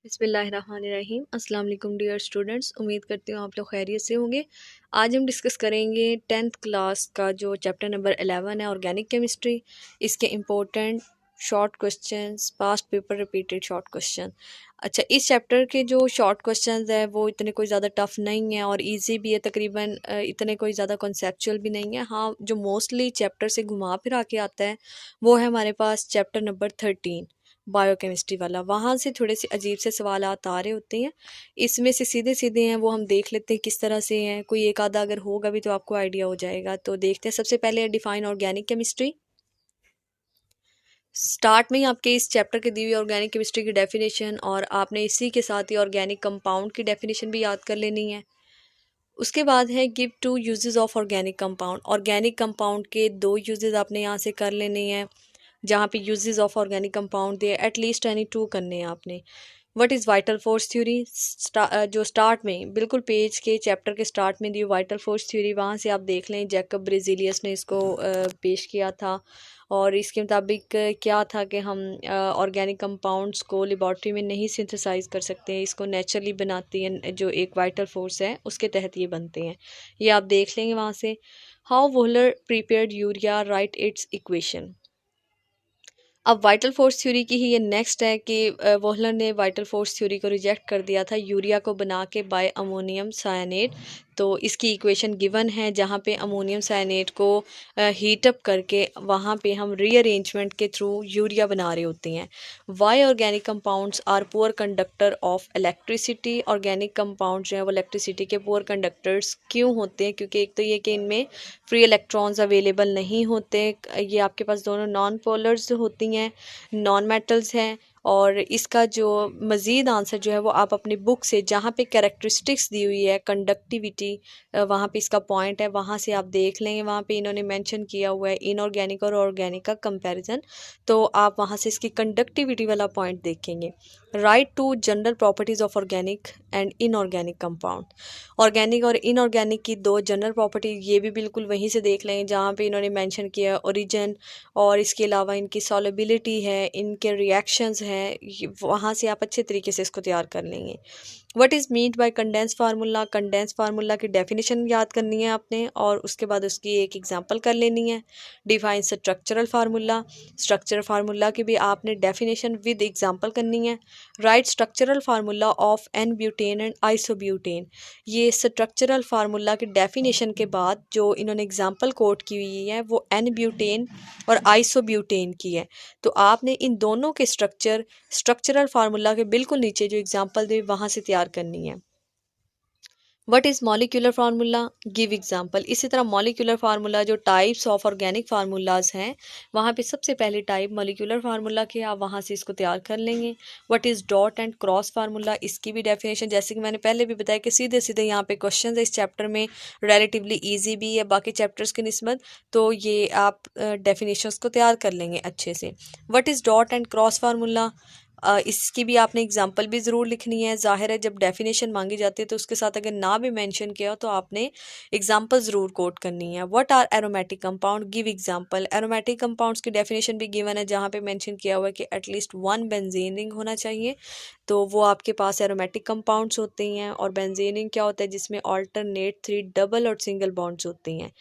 बिस्मिल्लाहिर्रहमानिर्रहीम। अस्सलाम वालेकुम डियर स्टूडेंट्स, उम्मीद करती हूँ आप लोग खैरियत से होंगे। आज हम डिस्कस करेंगे 10th क्लास का जो चैप्टर नंबर 11 है ऑर्गेनिक केमिस्ट्री। इसके important short questions, past paper repeated short question. अच्छा, इस चैप्टर के जो शॉर्ट क्वेश्चंस है वो इतने कोई ज़्यादा टफ नहीं है और इजी भी है तकरीबन, इतने कोई ज़्यादा कॉन्सेप्चुअल भी नहीं है। हाँ, जो मोस्टली चैप्टर से घुमा फिरा के आता है वो है हमारे पास चैप्टर नंबर 13 बायोकेमिस्ट्री वाला। वहाँ से थोड़े से अजीब से सवाल आ रहे होते हैं। इसमें से सीधे सीधे हैं वो हम देख लेते हैं किस तरह से हैं। कोई एक आधा अगर होगा भी तो आपको आइडिया हो जाएगा। तो देखते हैं। सबसे पहले डिफाइन ऑर्गेनिक केमिस्ट्री। स्टार्ट में ही आपके इस चैप्टर के दी हुई ऑर्गेनिक केमिस्ट्री की डेफिनेशन और आपने इसी के साथ ही ऑर्गेनिक कंपाउंड की डेफिनेशन भी याद कर लेनी है। उसके बाद है give two uses of organic compound. Organic compound के दो यूजेस आपने यहाँ से कर लेने हैं। जहाँ पे यूजेस ऑफ ऑर्गेनिक कंपाउंड दिए एटलीस्ट एनी टू करने हैं आपने। What is vital force theory. जो स्टार्ट में बिल्कुल पेज के चैप्टर के स्टार्ट में दी वाइटल फोर्स थ्योरी, वहाँ से आप देख लें जैकब ब्रेजिलियस ने इसको पेश किया था। और इसके मुताबिक क्या था कि हम ऑर्गेनिक कंपाउंड्स को लेबॉर्ट्री में नहीं सिंथेसाइज कर सकते हैं, इसको नेचुरली बनाती है जो एक वाइटल फोर्स है उसके तहत ये बनते हैं। ये आप देख लेंगे वहाँ से। How Wohler prepared urea, right it's equation. अब वाइटल फोर्स थ्योरी की ही ये नेक्स्ट है कि वोहलर ने वाइटल फोर्स थ्योरी को रिजेक्ट कर दिया था यूरिया को बना के बाय अमोनियम साइनेट। तो इसकी इक्वेशन गिवन है जहाँ पे अमोनियम साइनेट को हीट अप करके वहाँ पे हम रीअरेंजमेंट के थ्रू यूरिया बना रहे होते हैं। Why organic compounds are poor conductor of electricity. Organic compound जो है वो इलेक्ट्रिसिटी के पुअर कंडक्टर्स क्यों होते हैं? क्योंकि एक तो ये कि इनमें फ्री इलेक्ट्रॉन्स अवेलेबल नहीं होते। ये आपके पास दोनों नॉन पोलर्स होती हैं, नॉन मेटल्स हैं। और इसका जो मज़ीद आंसर जो है वो आप अपनी बुक से, जहाँ पे कैरेक्टरिस्टिक्स दी हुई है कंडक्टिविटी, वहाँ पे इसका पॉइंट है, वहाँ से आप देख लेंगे। वहाँ पे इन्होंने मेंशन किया हुआ है इनऑर्गेनिक और ऑर्गेनिक का कंपैरिजन। तो आप वहाँ से इसकी कंडक्टिविटी वाला पॉइंट देखेंगे। Write two general properties of organic and inorganic compound. Organic और इनऑर्गेनिक की दो जनरल प्रॉपर्टी, ये भी बिल्कुल वहीं से देख लेंगे जहाँ पे इन्होंने मेंशन किया ओरिजिन और इसके अलावा इनकी सॉलिबिलिटी है, इनके रिएक्शंस हैं। वहाँ से आप अच्छे तरीके से इसको तैयार कर लेंगे। What is meant by condense formula. Condense formula की डेफिनेशन याद करनी है आपने और उसके बाद उसकी एक एग्जांपल कर लेनी है। Define structural formula. Structural formula की भी आपने डेफिनेशन विद एग्जांपल करनी है। Write structural formula of n butane and isobutane. ये स्ट्रक्चरल फार्मूला की डेफिनेशन के बाद जो इन्होंने एग्जांपल कोट की हुई है वो एन ब्यूटेन और आइसोब्यूटेन की है। तो आपने इन दोनों के स्ट्रक्चरल फार्मूला के बिल्कुल नीचे जो एग्जांपल दे वहाँ से तैयार करनी है। What is molecular formula, give example. इसी तरह मॉलिक्यूलर फार्मूला जो टाइप्स ऑफ ऑर्गेनिक फार्मूलाज हैं वहाँ पे सबसे पहले टाइप मॉलिक्यूलर फार्मूला के, आप वहाँ से इसको तैयार कर लेंगे। What is dot and cross formula, इसकी भी डेफिनेशन जैसे कि मैंने पहले भी बताया कि सीधे सीधे यहाँ पे क्वेश्चन है इस चैप्टर में, रिलेटिवली ईजी भी है बाकी चैप्टर्स की निस्बत। तो ये आप डेफिनेशंस को तैयार कर लेंगे अच्छे से। What is dot and cross formula, इसकी भी आपने एग्जांपल भी ज़रूर लिखनी है। जाहिर है जब डेफिनेशन मांगी जाती है तो उसके साथ अगर ना भी मेंशन किया हो तो आपने एग्जांपल ज़रूर कोट करनी है। What are aromatic compound, give example. Aromatic compounds की डेफिनेशन भी गिवन है जहाँ पे मेंशन किया हुआ है कि एटलीस्ट वन बेंजीन रिंग होना चाहिए। तो वो आपके पास एरोमेटिक कंपाउंड्स होते हैं। और बेंजीन रिंग क्या होता है? जिसमें ऑल्टरनेट 3 डबल और सिंगल बॉन्ड्स होते हैं।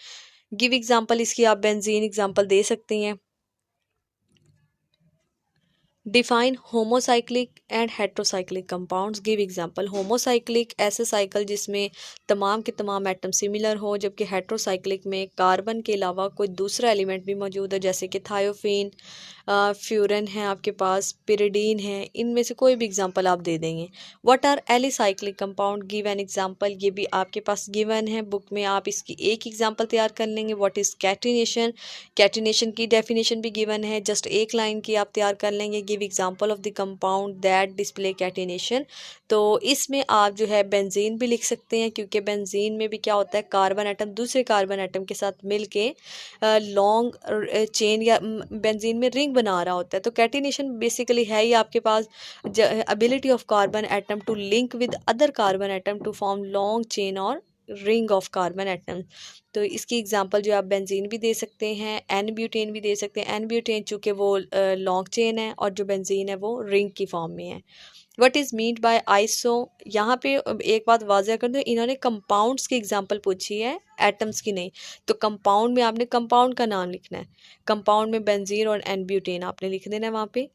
गिव एग्जांपल, इसकी आप बेंजीन एग्जांपल दे सकते हैं। Define homocyclic and heterocyclic compounds, give example. Homocyclic ऐसे साइकिल जिसमें तमाम के तमाम एटम सिमिलर हो, जबकि हेट्रोसाइक्लिक में कार्बन के अलावा कोई दूसरा एलिमेंट भी मौजूद है, जैसे कि थायोफीन, फ्यूरन है आपके पास, पिरिडीन है। इनमें से कोई भी एग्जांपल आप दे देंगे। What are alicyclic compound, give an example. ये भी आपके पास गिवन है बुक में, आप इसकी एक एग्जांपल तैयार कर लेंगे। व्हाट इज़ कैटिनेशन, कैटिनेशन की डेफिनेशन भी गिवन है, जस्ट एक लाइन की आप तैयार कर लेंगे। Give example of the compound that display catenation. तो इसमें आप जो है बेंजीन भी लिख सकते हैं, क्योंकि बेंजीन में भी क्या होता है, कार्बन एटम दूसरे कार्बन एटम के साथ मिलके लॉन्ग चेन या बेंजीन में रिंग बना रहा होता है। तो कैटिनेशन बेसिकली है ही आपके पास ability of carbon atom to link with other carbon atom to form long chain और रिंग ऑफ कार्बन एटम। तो इसकी एग्जांपल जो आप बेंजीन भी दे सकते हैं, एन ब्यूटेन भी दे सकते हैं। एन ब्यूटेन चूँकि वो लॉन्ग चेन है और जो बेंजीन है वो रिंग की फॉर्म में है। What is mean by iso, यहाँ पे एक बात वाज़ह कर दूँ, इन्होंने कंपाउंड्स की एग्जांपल पूछी है, एटम्स की नहीं। तो कंपाउंड में आपने कंपाउंड का नाम लिखना है, कंपाउंड में बेंजीन और एन ब्यूटेन आपने लिख देना है वहाँ पे।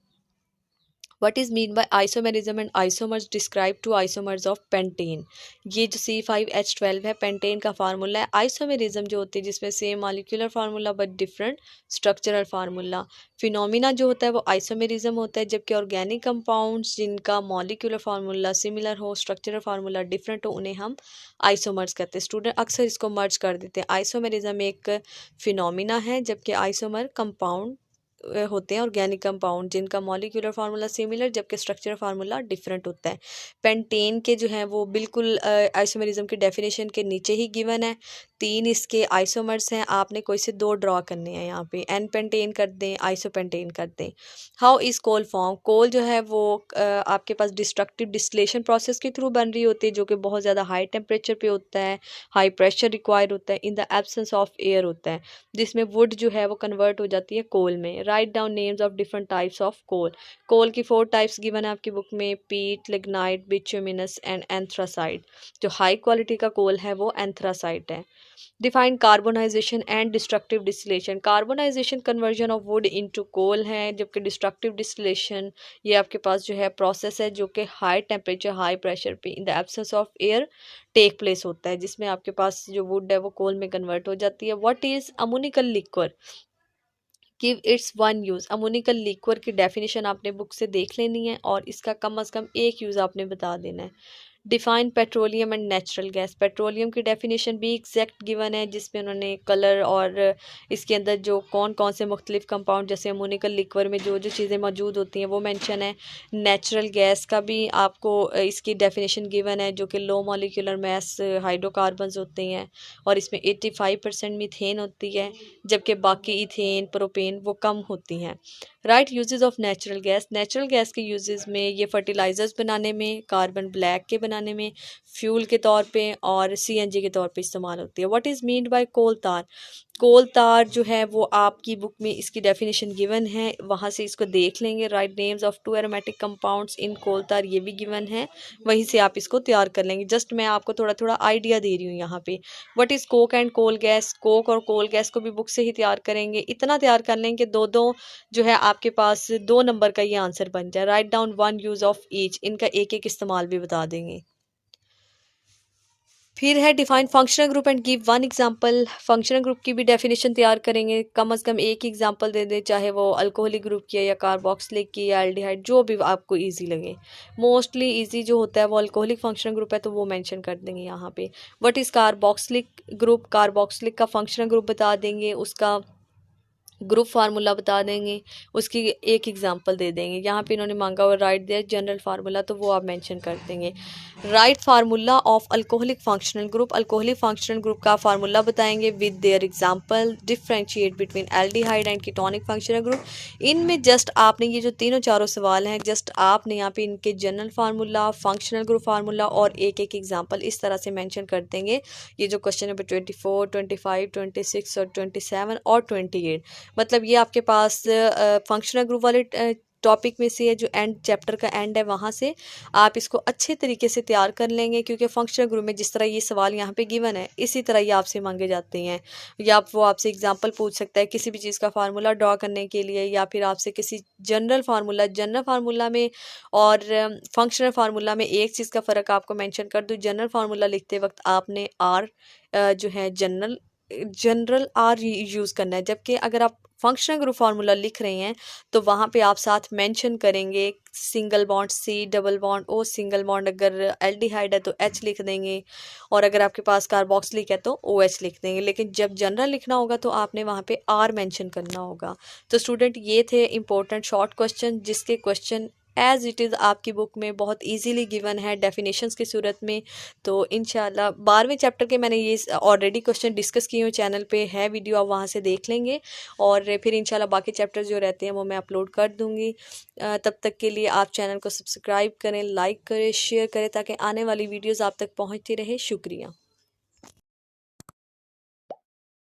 What is mean by isomerism and isomers describe two isomers of pentane। ये जो C5H12 है पेंटेन का फार्मूला है। आइसोमेरिज्म जो होती है जिसमें same molecular formula but different structural formula. Phenomena जो होता है वो आइसोमेरिज्म होता है, जबकि ऑर्गेनिक कंपाउंड्स जिनका मॉलिक्यूलर फार्मूला सिमिलर हो, स्ट्रक्चरल फार्मूला डिफरेंट हो, उन्हें हम आइसोमर्स कहते हैं। स्टूडेंट अक्सर इसको मर्ज कर देते हैं। आइसोमेरिज्म एक फिनोमिना है, जबकि आइसोमर कंपाउंड होते हैं ऑर्गेनिक कंपाउंड जिनका मॉलिक्यूलर फार्मूला सिमिलर जबकि स्ट्रक्चरल फार्मूला डिफरेंट होता है। पेंटेन के जो है वो बिल्कुल आइसोमेरिज्म की डेफिनेशन के नीचे ही गिवन है। 3 इसके आइसोमर्स हैं, आपने कोई से 2 ड्रॉ करने हैं। यहाँ पे एन पेंटेन कर दें, आइसोपेंटेन कर दें। हाउ इज़ कोल फॉर्म, कोल जो है वो आपके पास डिस्ट्रक्टिव डिस्टिलेशन प्रोसेस के थ्रू बन रही होती है, जो कि बहुत ज़्यादा हाई टेम्परेचर पे होता है, हाई प्रेशर रिक्वायर्ड होता है, इन द एब्सेंस ऑफ एयर होता है, जिसमें वुड जो है वो कन्वर्ट हो जाती है कोल में। Write down names of different types of coal. Coal की 4 टाइप्स गिवन है आपकी बुक में, peat, lignite, bituminous and anthracite. जो हाई क्वालिटी का कोल है वो एंथ्रासाइट है। Define carbonisation and destructive distillation. Carbonisation conversion of wood into coal है, जबकि डिस्ट्रक्टिव डिस्टिलेशन ये आपके पास जो है प्रोसेस है जो कि हाई टेम्परेचर हाई प्रेशर पे in the absence of air take place होता है, जिसमें आपके पास जो वुड है वो कोल में कन्वर्ट हो जाती है। What is ammoniacal liquor, give its one use. Ammoniacal liquor की डेफिनेशन आपने बुक से देख लेनी है और इसका कम अज़ कम एक यूज़ आपने बता देना है। Define petroleum and natural gas. Petroleum की डेफिनेशन भी एग्जैक्ट गिवन है, जिसमें उन्होंने कलर और इसके अंदर जो कौन कौन से मुख्तलिफ कंपाउंड जैसे अमोनिकल लिक्वर में जो जो चीज़ें मौजूद होती हैं वो मेंशन है। नेचुरल गैस का भी आपको इसकी डेफिनेशन गिवन है, जो कि लो मॉलिक्यूलर मास हाइड्रोकार्बन्स होते हैं और इसमें 85% मीथेन होती है, जबकि बाकी इथेन प्रोपेन वो कम होती हैं। Right uses of natural gas. Natural gas के यूजेस में ये फर्टिलाइजर्स बनाने में, कार्बन ब्लैक के बनाने में, फ्यूल के तौर पे और सीएनजी के तौर पे इस्तेमाल होती है। व्हाट इज़ मीन बाय कोल तार। कोल तार जो है वो आपकी बुक में इसकी डेफिनेशन गिवन है, वहाँ से इसको देख लेंगे। Write names of 2 aromatic compounds in coal tar ये भी गिवन है, वहीं से आप इसको तैयार कर लेंगे। जस्ट मैं आपको थोड़ा थोड़ा आइडिया दे रही हूँ यहाँ पे। What is coke and coal gas. Coke और कोल गैस को भी बुक से ही तैयार करेंगे। इतना तैयार कर लेंगे दो दो जो है आपके पास 2 नंबर का ये आंसर बन जाए। Write down one use of each, इनका एक एक इस्तेमाल भी बता देंगे। फिर है define functional group and give one example. Functional group की भी डेफिनेशन तैयार करेंगे, कम से कम एक एग्जांपल दे दें, चाहे वो अल्कोहलिक ग्रुप की है या कार्बोक्सिलिक की या एल्डिहाइड, जो भी आपको इजी लगे। मोस्टली इजी जो होता है वो अल्कोहलिक फंक्शनल ग्रुप है, तो वो मेंशन कर देंगे यहाँ पे। What is carboxylic group. Carboxylic का फंक्शनल ग्रुप बता देंगे, उसका ग्रुप फार्मूला बता देंगे, उसकी एक एग्जांपल दे देंगे। यहाँ पे इन्होंने मांगा हुआ राइट देयर जनरल फार्मूला, तो वो आप मेंशन कर देंगे। Right formula of alcoholic functional group. Alcoholic functional group का फार्मूला बताएंगे with their example. Differentiate between aldehyde and ketonic functional group. इनमें जस्ट आपने ये जो तीनों चारों सवाल हैं, जस्ट आपने यहाँ पे इनके general formula, functional group formula और एक एक एग्जाम्पल इस तरह से मैंशन कर देंगे। ये जो क्वेश्चन नंबर 24, 25, 26 और 27 और 28, मतलब ये आपके पास फंक्शनल ग्रुप वाले टॉपिक में से है, जो एंड चैप्टर का एंड है, वहाँ से आप इसको अच्छे तरीके से तैयार कर लेंगे, क्योंकि फंक्शनल ग्रुप में जिस तरह ये सवाल यहाँ पे गिवन है इसी तरह ये आपसे मांगे जाते हैं, या वो आपसे एग्जांपल पूछ सकता है किसी भी चीज़ का फार्मूला ड्रॉ करने के लिए, या फिर आपसे किसी जनरल फार्मूला में और फंक्शनल फार्मूला में एक चीज़ का फ़र्क आपको मेंशन कर दूँ। जनरल फार्मूला लिखते वक्त आपने आर जो है जनरल आर यूज़ करना है, जबकि अगर आप फंक्शनल ग्रुप फार्मूला लिख रहे हैं तो वहाँ पे आप साथ मेंशन करेंगे single bond C, double bond O, single bond अगर एल्डिहाइड है तो एच लिख देंगे, और अगर आपके पास कार्बोक्सिलिक है तो ओ एच लिख देंगे। लेकिन जब जनरल लिखना होगा तो आपने वहाँ पे आर मेंशन करना होगा। तो स्टूडेंट ये थे इंपॉर्टेंट शॉर्ट क्वेश्चन, जिसके क्वेश्चन एज़ इट इज़ आपकी बुक में बहुत इजीली गिवन है डेफिनेशंस की सूरत में। तो इंशाल्लाह 12वें चैप्टर के मैंने ये ऑलरेडी क्वेश्चन डिस्कस किए हुए चैनल पे है वीडियो, आप वहाँ से देख लेंगे, और फिर इंशाल्लाह बाकी चैप्टर जो रहते हैं वो मैं अपलोड कर दूँगी। तब तक के लिए आप चैनल को सब्सक्राइब करें, लाइक करें, शेयर करें, ताकि आने वाली वीडियोज़ आप तक पहुँचती रहे। शुक्रिया।